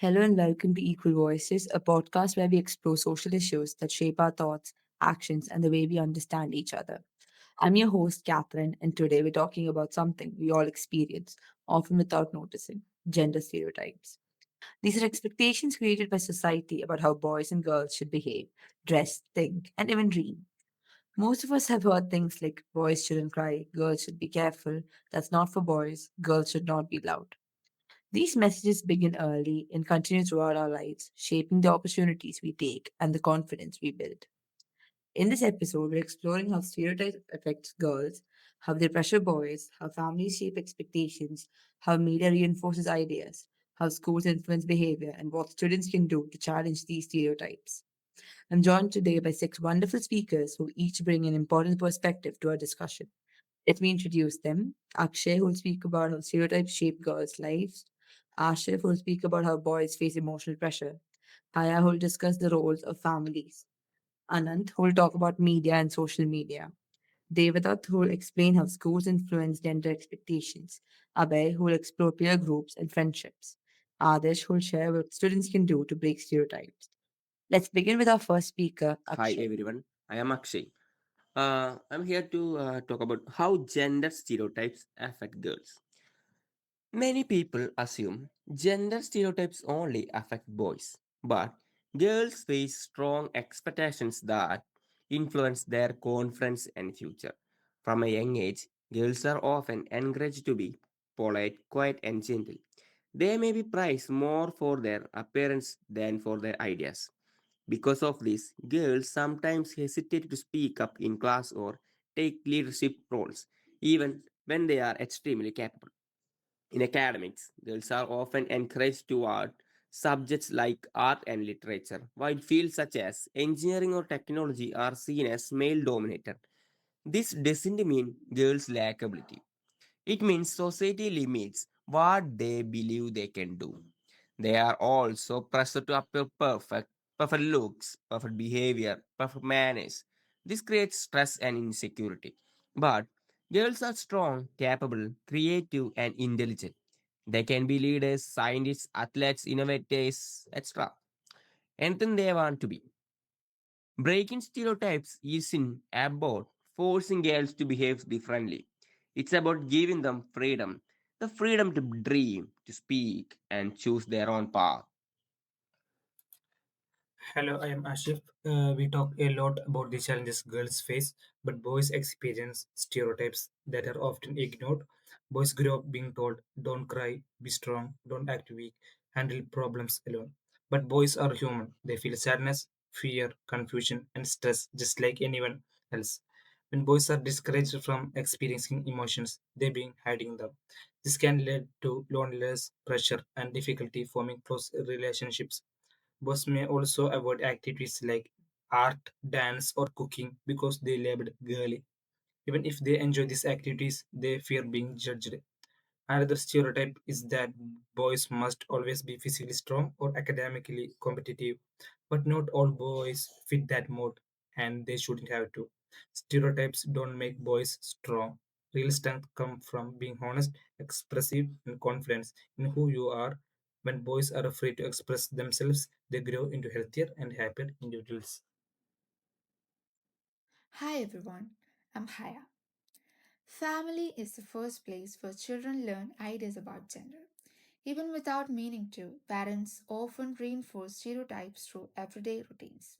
Hello and welcome to Equal Voices, a podcast where we explore social issues that shape our thoughts, actions, and the way we understand each other. I'm your host, Catherine, and today we're talking about something we all experience, often without noticing gender stereotypes. These are expectations created by society about how boys and girls should behave, dress, think, and even dream. Most of us have heard things like boys shouldn't cry, girls should be careful, that's not for boys, girls should not be loud. These messages begin early and continue throughout our lives, shaping the opportunities we take and the confidence we build. In this episode, we're exploring how stereotypes affect girls, how they pressure boys, how families shape expectations, how media reinforces ideas, how schools influence behavior, and what students can do to challenge these stereotypes. I'm joined today by six wonderful speakers who each bring an important perspective to our discussion. Let me introduce them. Akshay, who will speak about how stereotypes shape girls' lives. Ashif, who will speak about how boys face emotional pressure. Aya, who will discuss the roles of families. Anant, who will talk about media and social media. Devadatt, who will explain how schools influence gender expectations. Abhay, who will explore peer groups and friendships. Adesh, who will share what students can do to break stereotypes. Let's begin with our first speaker, Hi Akshay. everyone, I am Akshay. I'm here to talk about how gender stereotypes affect girls. Many people assume gender stereotypes only affect boys, but girls face strong expectations that influence their confidence and future. From a young age, girls are often encouraged to be polite, quiet, and gentle. They may be prized more for their appearance than for their ideas. Because of this, girls sometimes hesitate to speak up in class or take leadership roles, even when they are extremely capable. In academics, girls are often encouraged toward subjects like art and literature, while fields such as engineering or technology are seen as male dominated. This doesn't mean girls lack ability. It means society limits what they believe they can do. They are also pressured to appear perfect looks, perfect behavior, perfect manners. This creates stress and insecurity. But girls are strong, capable, creative, and intelligent. They can be leaders, scientists, athletes, innovators, etc. Anything they want to be. Breaking stereotypes isn't about forcing girls to behave differently. It's about giving them freedom, the freedom to dream, to speak, and choose their own path. Hello, I am Ashif. We talk a lot about the challenges girls face, but boys experience stereotypes that are often ignored. Boys grow up being told, don't cry, be strong, don't act weak, handle problems alone. But boys are human. They feel sadness, fear, confusion, and stress just like anyone else. When boys are discouraged from experiencing emotions, they begin hiding them. This can lead to loneliness, pressure, and difficulty forming close relationships. Boys may also avoid activities like art, dance, or cooking because they labeled girly. Even if they enjoy these activities, they fear being judged. Another stereotype is that boys must always be physically strong or academically competitive, but not all boys fit that mold, and they shouldn't have to. Stereotypes don't make boys strong. Real strength comes from being honest, expressive, and confident in who you are. When boys are afraid to express themselves, they grow into healthier and happier individuals. Hi everyone, I'm Haya. Family is the first place where children learn ideas about gender. Even without meaning to, parents often reinforce stereotypes through everyday routines.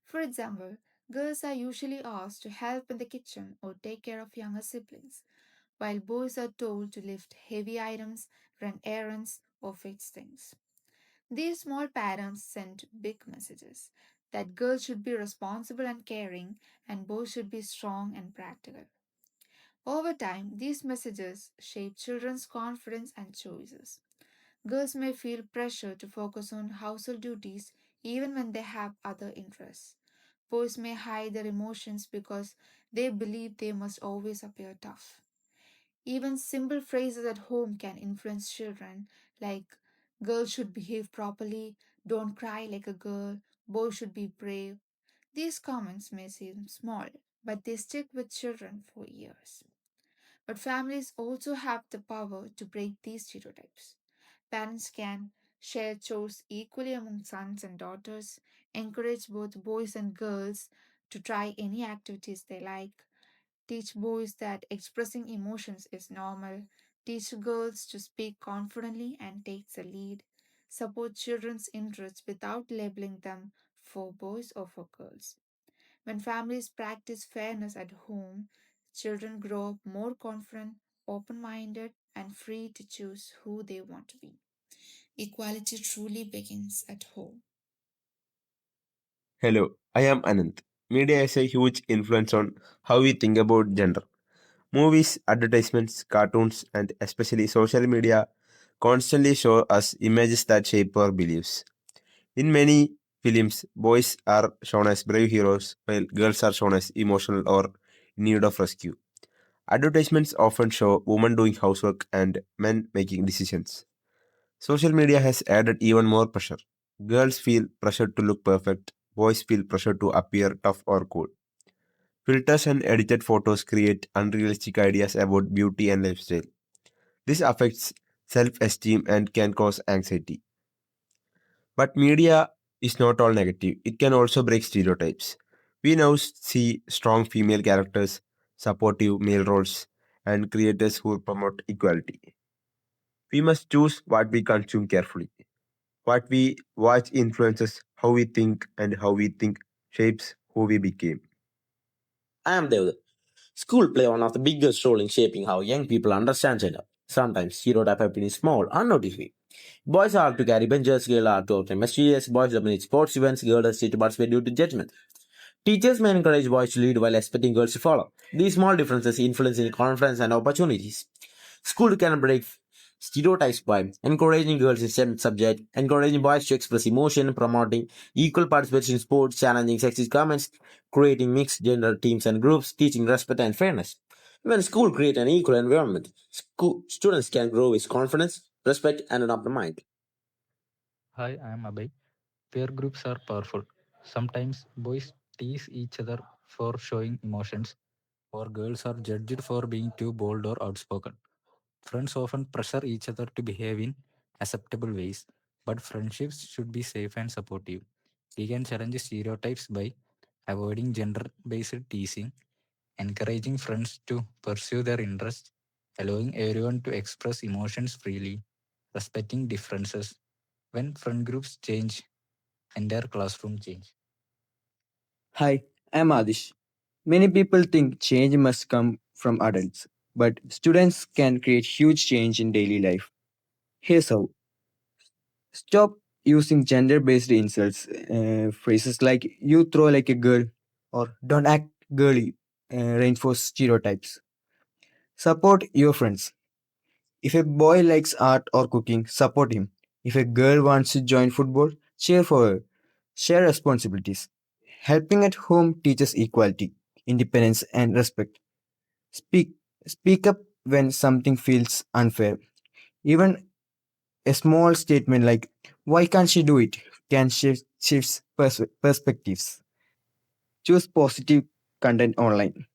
For example, girls are usually asked to help in the kitchen or take care of younger siblings, while boys are told to lift heavy items, run errands, or fix things. These small patterns send big messages that girls should be responsible and caring, and boys should be strong and practical. Over time, these messages shape children's confidence and choices. Girls may feel pressure to focus on household duties even when they have other interests. Boys may hide their emotions because they believe they must always appear tough. Even simple phrases at home can influence children, like girls should behave properly, don't cry like a girl, boys should be brave. These comments may seem small, but they stick with children for years. But families also have the power to break these stereotypes. Parents can share chores equally among sons and daughters, encourage both boys and girls to try any activities they like, teach boys that expressing emotions is normal, teach girls to speak confidently and take the lead, support children's interests without labeling them for boys or for girls. When families practice fairness at home, children grow up more confident, open minded, and free to choose who they want to be. Equality truly begins at home. Hello, I am Anant. Media has a huge influence on how we think about gender. Movies, advertisements, cartoons, and especially social media constantly show us images that shape our beliefs. In many films, boys are shown as brave heroes while girls are shown as emotional or in need of rescue. Advertisements often show women doing housework and men making decisions. Social media has added even more pressure. Girls feel pressured to look perfect, boys feel pressure to appear tough or cool. Filters and edited photos create unrealistic ideas about beauty and lifestyle. This affects self esteem and can cause anxiety. But media is not all negative, it can also break stereotypes. We now see strong female characters, supportive male roles, and creators who promote equality. We must choose what we consume carefully. What we watch influences how we think, and how we think shapes who we became. I am Devda. School play one of the biggest role in shaping how young people understand gender. Sometimes stereotype happen in small, unnoticed way. Boys are to carry benches, girls are to obtain mysterious, boys dominate sports events, girls are to participate due to judgment. Teachers may encourage boys to lead while expecting girls to follow. These small differences influence in confidence and opportunities. School can break stereotypes by encouraging girls in STEM subject, encouraging boys to express emotion, promoting equal participation in sports, challenging sexist comments, creating mixed gender teams and groups, teaching respect and fairness. When school create an equal environment, students can grow with confidence, respect, and an open mind. Hi, I am Abhay. Peer groups are powerful. Sometimes boys tease each other for showing emotions, or girls are judged for being too bold or outspoken. Friends often pressure each other to behave in acceptable ways, but friendships should be safe and supportive. We can challenge stereotypes by avoiding gender based teasing, encouraging friends to pursue their interests, allowing everyone to express emotions freely, respecting differences. When friend groups change, entire classroom change. Hi, I'm Adish. Many people think change must come from adults, but students can create huge change in daily life. Here's how. Stop using gender based insults. Phrases like you throw like a girl or don't act girly reinforce stereotypes. Support your friends. If a boy likes art or cooking, support him. If a girl wants to join football, cheer for her. Share responsibilities. Helping at home teaches equality, independence, and respect. Speak, speak up when something feels unfair. Even a small statement like, why can't she do it, can shift perspectives. Choose positive content online.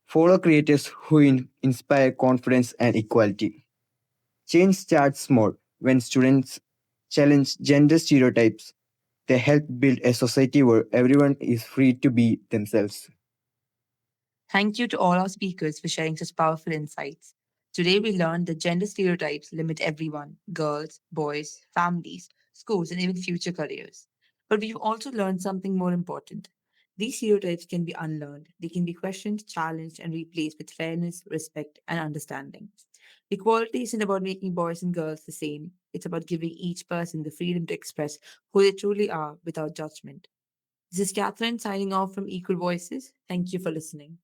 Follow creators who inspire confidence and equality. Change starts small. When students challenge gender stereotypes, they help build a society where everyone is free to be themselves. Thank you to all our speakers for sharing such powerful insights. Today, we learned that gender stereotypes limit everyone: girls, boys, families, schools, and even future careers. But we've also learned something more important. These stereotypes can be unlearned, they can be questioned, challenged, and replaced with fairness, respect, and understanding. Equality isn't about making boys and girls the same, it's about giving each person the freedom to express who they truly are without judgment. This is Catherine signing off from Equal Voices. Thank you for listening.